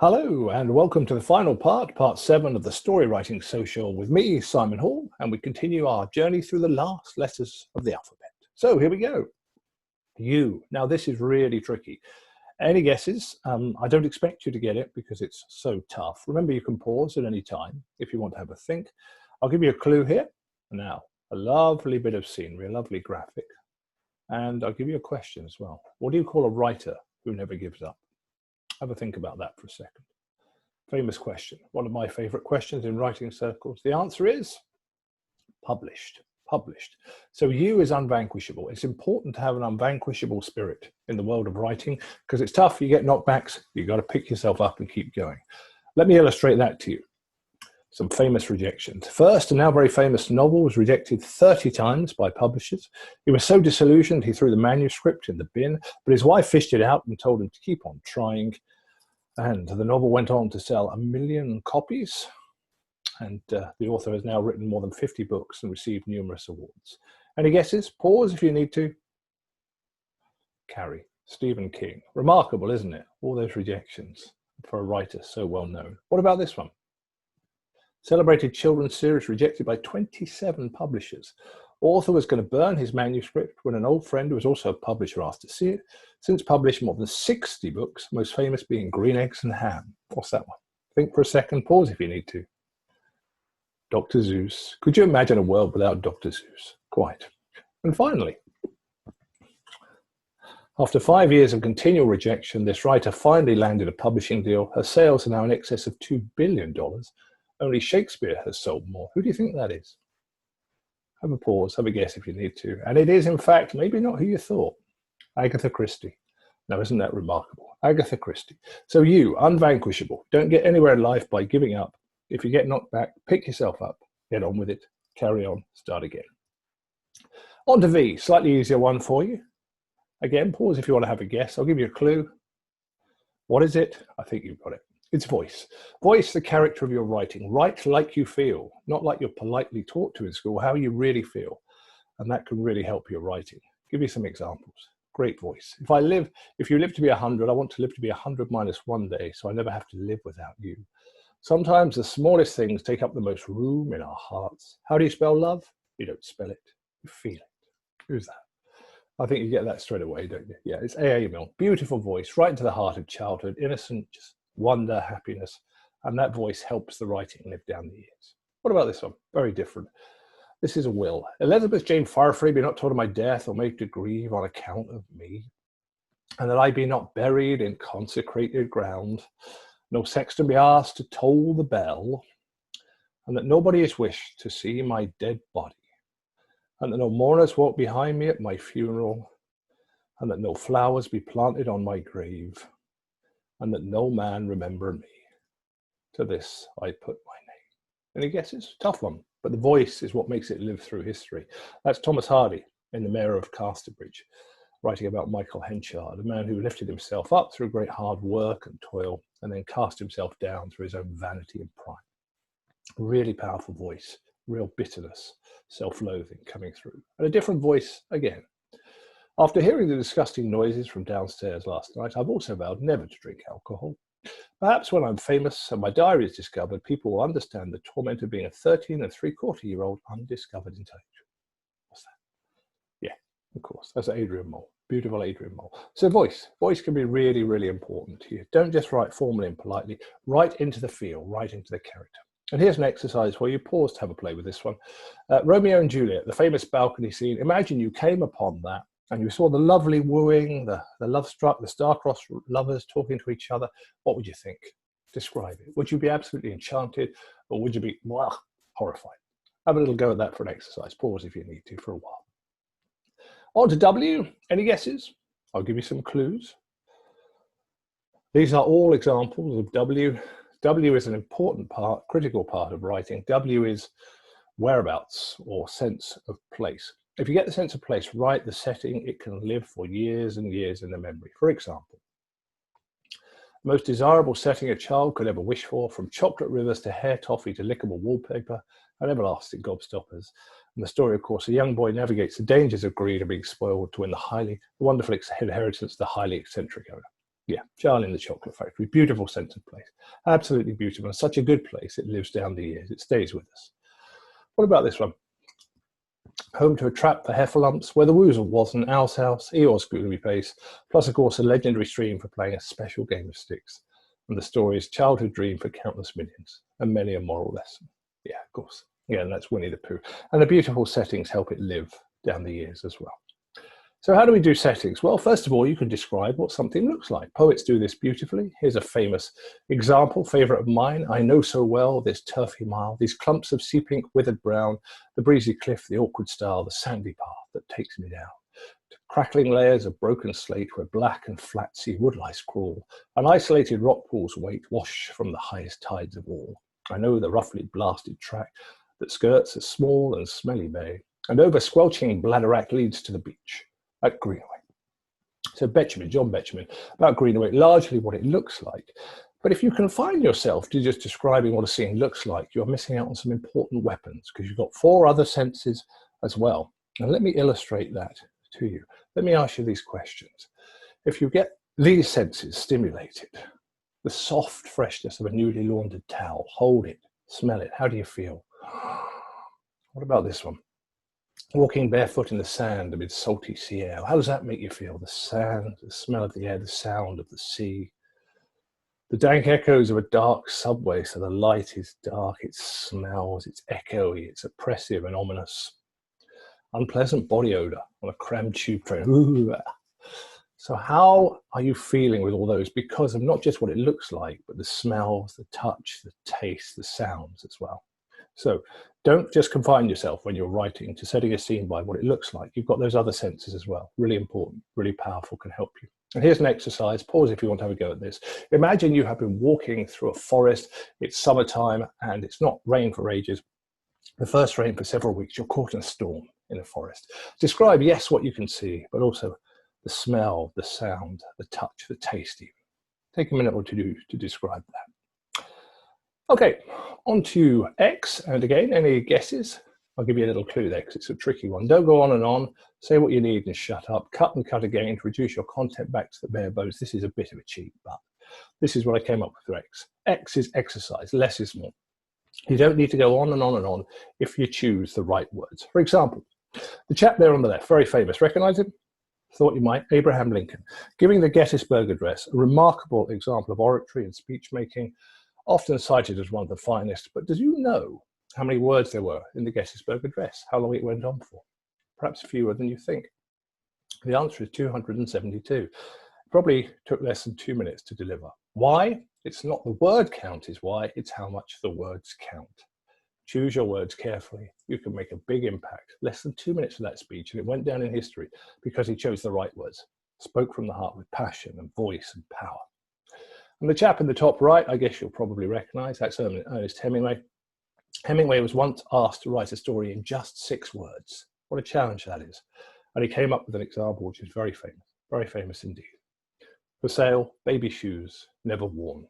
Hello, and welcome to the final part 7 of the Storywriting Social with me, Simon Hall, and we continue our journey through the last letters of the alphabet. So here we go. U. Now this is really tricky. Any guesses? I don't expect you to get it because it's so tough. Remember, you can pause at any time if you want to have a think. I'll give you a clue here. Now, a lovely bit of scenery, a lovely graphic. And I'll give you a question as well. What do you call a writer who never gives up? Have a think about that for a second. Famous question. One of my favorite questions in writing circles. The answer is published. Published. So U is unvanquishable. It's important to have an unvanquishable spirit in the world of writing because it's tough. You get knockbacks. You've got to pick yourself up and keep going. Let me illustrate that to you. Some famous rejections. First, a now very famous novel was rejected 30 times by publishers. He was so disillusioned he threw the manuscript in the bin, but his wife fished it out and told him to keep on trying. And the novel went on to sell 1 million copies. And the author has now written more than 50 books and received numerous awards. Any guesses? Pause if you need to. Carrie, Stephen King. Remarkable, isn't it? All those rejections for a writer so well known. What about this one? Celebrated children's series rejected by 27 publishers. Author was going to burn his manuscript when an old friend who was also a publisher asked to see it. Since published more than 60 books, most famous being Green Eggs and Ham. What's that one? Think for a second, pause if you need to. Dr. Seuss. Could you imagine a world without Dr. Seuss? Quite. And finally, after 5 years of continual rejection, this writer finally landed a publishing deal. Her sales are now in excess of $2 billion. Only Shakespeare has sold more. Who do you think that is? Have a pause, have a guess if you need to. And it is, in fact, maybe not who you thought. Agatha Christie. Now, isn't that remarkable? Agatha Christie. So you, unvanquishable. Don't get anywhere in life by giving up. If you get knocked back, pick yourself up. Get on with it. Carry on. Start again. On to V. Slightly easier one for you. Again, pause if you want to have a guess. I'll give you a clue. What is it? I think you've got it. It's voice. Voice the character of your writing. Write like you feel, not like you're politely taught to in school, how you really feel. And that can really help your writing. Give you some examples. Great voice. If you live to be 100, I want to live to be 100 minus 1 day, so I never have to live without you. Sometimes the smallest things take up the most room in our hearts. How do you spell love? You don't spell it, you feel it. Who's that? I think you get that straight away, don't you? Yeah, it's A.A. Milne. Beautiful voice, right into the heart of childhood, innocent, just wonder, happiness, and that voice helps the writing live down the years. What about this one? Very different. This is a will. Elizabeth Jane Farfree be not told of my death or made to grieve on account of me, and that I be not buried in consecrated ground, no sexton be asked to toll the bell, and that nobody is wished to see my dead body, and that no mourners walk behind me at my funeral, and that no flowers be planted on my grave, and that no man remember me. To this I put my name. Any guesses? Tough one, but the voice is what makes it live through history. That's Thomas Hardy in The Mayor of Casterbridge, writing about Michael Henchard, a man who lifted himself up through great hard work and toil, and then cast himself down through his own vanity and pride. Really powerful voice, real bitterness, self-loathing coming through. And a different voice again. After hearing the disgusting noises from downstairs last night, I've also vowed never to drink alcohol. Perhaps when I'm famous and my diary is discovered, people will understand the torment of being a 13 3/4-year-old undiscovered intellectual. What's that? Yeah, of course. That's Adrian Mole. Beautiful Adrian Mole. So voice. Voice can be really, really important to you. Don't just write formally and politely. Write into the feel, write into the character. And here's an exercise where you pause to have a play with this one. Romeo and Juliet, the famous balcony scene. Imagine you came upon that and you saw the lovely wooing, the love-struck, the star-crossed lovers talking to each other. What would you think? Describe it. Would you be absolutely enchanted, or would you be horrified? Have a little go at that for an exercise. Pause if you need to for a while. On to W. Any guesses? I'll give you some clues. These are all examples of W. W is an important part, critical part of writing. W is whereabouts or sense of place. If you get the sense of place right, the setting, it can live for years and years in the memory. For example, the most desirable setting a child could ever wish for, from chocolate rivers to hair toffee to lickable wallpaper and everlasting gobstoppers. And the story, of course, a young boy navigates the dangers of greed and being spoiled to win the wonderful inheritance of the highly eccentric owner. Yeah, Charlie and the Chocolate Factory. Beautiful sense of place. Absolutely beautiful. And such a good place. It lives down the years. It stays with us. What about this one? Home to a trap for heffalumps, where the woozle was an owl's house, Eeyore's gloomy place, plus, of course, a legendary stream for playing a special game of sticks. And the story's childhood dream for countless millions, and many a moral lesson. Yeah, of course. Yeah, and that's Winnie the Pooh. And the beautiful settings help it live down the years as well. So how do we do settings? Well, first of all, you can describe what something looks like. Poets do this beautifully. Here's a famous example, favourite of mine. I know so well this turfy mile, these clumps of sea-pink withered brown, the breezy cliff, the awkward stile, the sandy path that takes me down. To crackling layers of broken slate where black and flat sea woodlice crawl, and isolated rock pools wait, wash from the highest tides of all. I know the roughly blasted track that skirts a small and smelly bay, and over squelching Bladderwrack leads to the beach at Greenaway. So Betjeman, John Betjeman, about Greenaway, largely what it looks like. But if you confine yourself to just describing what a scene looks like, you're missing out on some important weapons, because you've got 4 other senses as well. And let me illustrate that to you. Let me ask you these questions. If you get these senses stimulated, the soft freshness of a newly laundered towel, hold it, smell it, how do you feel? What about this one? Walking barefoot in the sand amid salty sea air. How does that make you feel? The sand, the smell of the air, the sound of the sea. The dank echoes of a dark subway, so the light is dark, it smells, it's echoey, it's oppressive and ominous. Unpleasant body odor on a crammed tube train. Ooh. So how are you feeling with all those? Because of not just what it looks like, but the smells, the touch, the taste, the sounds as well. So don't just confine yourself when you're writing to setting a scene by what it looks like. You've got those other senses as well. Really important, really powerful, can help you. And here's an exercise. Pause if you want to have a go at this. Imagine you have been walking through a forest. It's summertime and it's not rained for ages. The first rain for several weeks. You're caught in a storm in a forest. Describe, yes, what you can see, but also the smell, the sound, the touch, the taste even. Take a minute or two to describe that. Okay, on to X, and again, any guesses? I'll give you a little clue there because it's a tricky one. Don't go on and on, say what you need and shut up. Cut and cut again to reduce your content back to the bare bones. This is a bit of a cheat, but this is what I came up with for X. X is exercise, less is more. You don't need to go on and on and on if you choose the right words. For example, the chap there on the left, very famous, recognize him? Thought you might, Abraham Lincoln, giving the Gettysburg Address, a remarkable example of oratory and speech making, often cited as one of the finest. But did you know how many words there were in the Gettysburg Address? How long it went on for? Perhaps fewer than you think. The answer is 272. It probably took less than 2 minutes to deliver. Why? It's not the word count is why, it's how much the words count. Choose your words carefully. You can make a big impact. Less than 2 minutes of that speech, and it went down in history because he chose the right words, spoke from the heart with passion and voice and power. And the chap in the top right, I guess you'll probably recognize, that's Ernest Hemingway. Hemingway was once asked to write a story in just 6 words. What a challenge that is. And he came up with an example which is very famous indeed. For sale, baby shoes, never worn.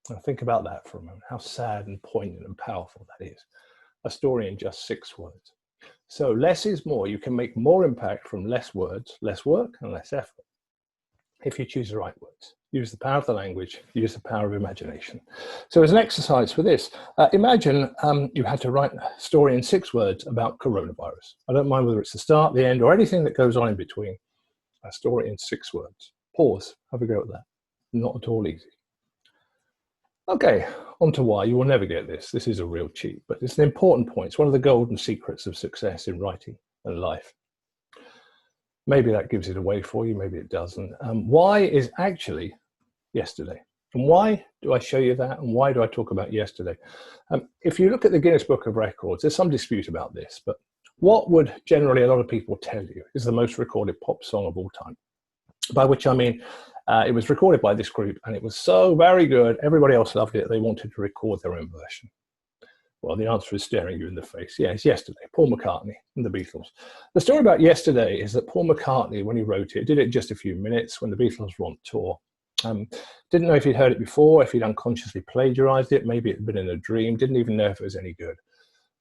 Now think about that for a moment, how sad and poignant and powerful that is. A story in just 6 words. So less is more. You can make more impact from less words, less work and less effort if you choose the right words. Use the power of the language, use the power of imagination. So as an exercise for this, imagine you had to write a story in 6 words about coronavirus. I don't mind whether it's the start, the end, or anything that goes on in between. A story in 6 words. Pause, have a go at that. Not at all easy. Okay, on to why. You will never get this. This is a real cheat, but it's an important point. It's one of the golden secrets of success in writing and life. Maybe that gives it away for you, maybe it doesn't. Why is actually yesterday. And why do I show you that? And why do I talk about yesterday? If you look at the Guinness Book of Records, there's some dispute about this, but what would generally a lot of people tell you is the most recorded pop song of all time? By which I mean, it was recorded by this group and it was so very good, everybody else loved it, they wanted to record their own version. Well, the answer is staring you in the face. Yeah, it's Yesterday, Paul McCartney and the Beatles. The story about Yesterday is that Paul McCartney, when he wrote it, did it in just a few minutes when the Beatles were on tour. Didn't know if he'd heard it before, if he'd unconsciously plagiarized it, maybe it had been in a dream, didn't even know if it was any good.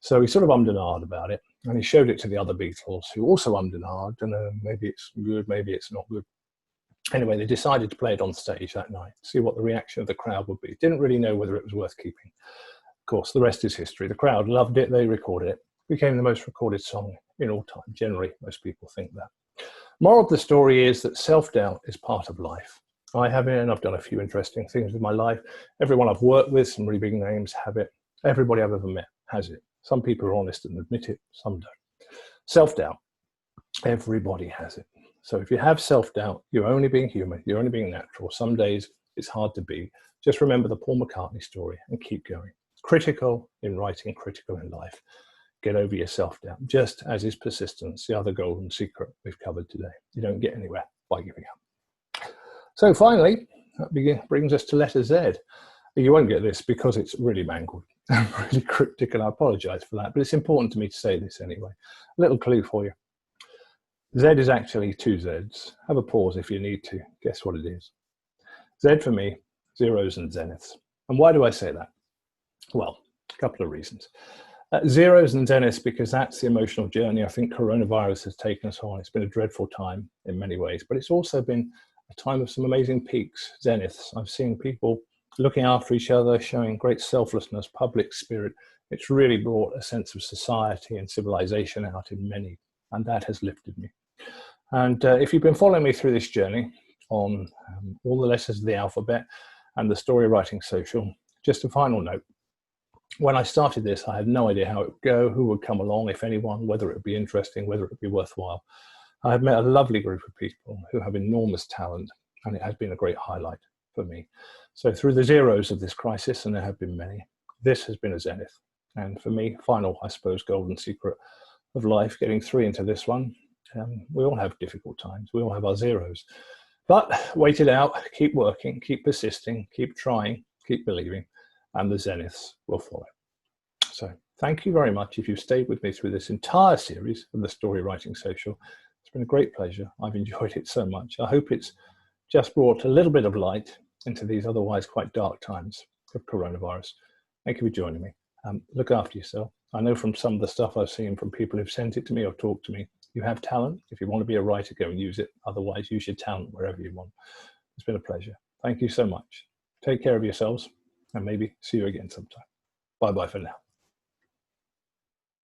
So he sort of ummed and ahed about it, and he showed it to the other Beatles, who also ummed and ahed, and maybe it's good, maybe it's not good. Anyway, they decided to play it on stage that night, see what the reaction of the crowd would be. Didn't really know whether it was worth keeping. Of course, the rest is history. The crowd loved it, they recorded it. Became the most recorded song in all time. Generally, most people think that. Moral of the story is that self-doubt is part of life. I have it, and I've done a few interesting things with my life. Everyone I've worked with, some really big names, have it. Everybody I've ever met has it. Some people are honest and admit it, some don't. Self-doubt, everybody has it. So if you have self-doubt, you're only being human, you're only being natural. Some days it's hard to be. Just remember the Paul McCartney story and keep going. Critical in writing, critical in life. Get over your self-doubt, just as is persistence, the other golden secret we've covered today. You don't get anywhere by giving up. So finally, that brings us to letter Z. You won't get this because it's really mangled and really cryptic, and I apologize for that, but it's important to me to say this anyway. A little clue for you. Z is actually two Zs. Have a pause if you need to guess what it is. Z for me, zeros and zeniths. And why do I say that? Well, a couple of reasons. Zeros and zeniths, because that's the emotional journey I think coronavirus has taken us on. It's been a dreadful time in many ways, but it's also been a time of some amazing peaks, zeniths. I've seen people looking after each other, showing great selflessness, public spirit. It's really brought a sense of society and civilization out in many, and that has lifted me. And if you've been following me through this journey on all the letters of the alphabet and the Storywriting Social, just a final note. When I started this, I had no idea how it would go, who would come along, if anyone, whether it would be interesting, whether it would be worthwhile. I have met a lovely group of people who have enormous talent, and it has been a great highlight for me. So through the zeros of this crisis, and there have been many, this has been a zenith. And for me, final, I suppose, golden secret of life, getting through into this one. We all have difficult times. We all have our zeros. But wait it out, keep working, keep persisting, keep trying, keep believing, and the zeniths will follow. So thank you very much if you've stayed with me through this entire series of the Storywriting Social. It's been a great pleasure. I've enjoyed it so much. I hope it's just brought a little bit of light into these otherwise quite dark times of coronavirus. Thank you for joining me. Look after yourself. I know from some of the stuff I've seen from people who've sent it to me or talked to me, you have talent. If you want to be a writer, go and use it. Otherwise, use your talent wherever you want. It's been a pleasure. Thank you so much. Take care of yourselves, and maybe see you again sometime. Bye-bye for now.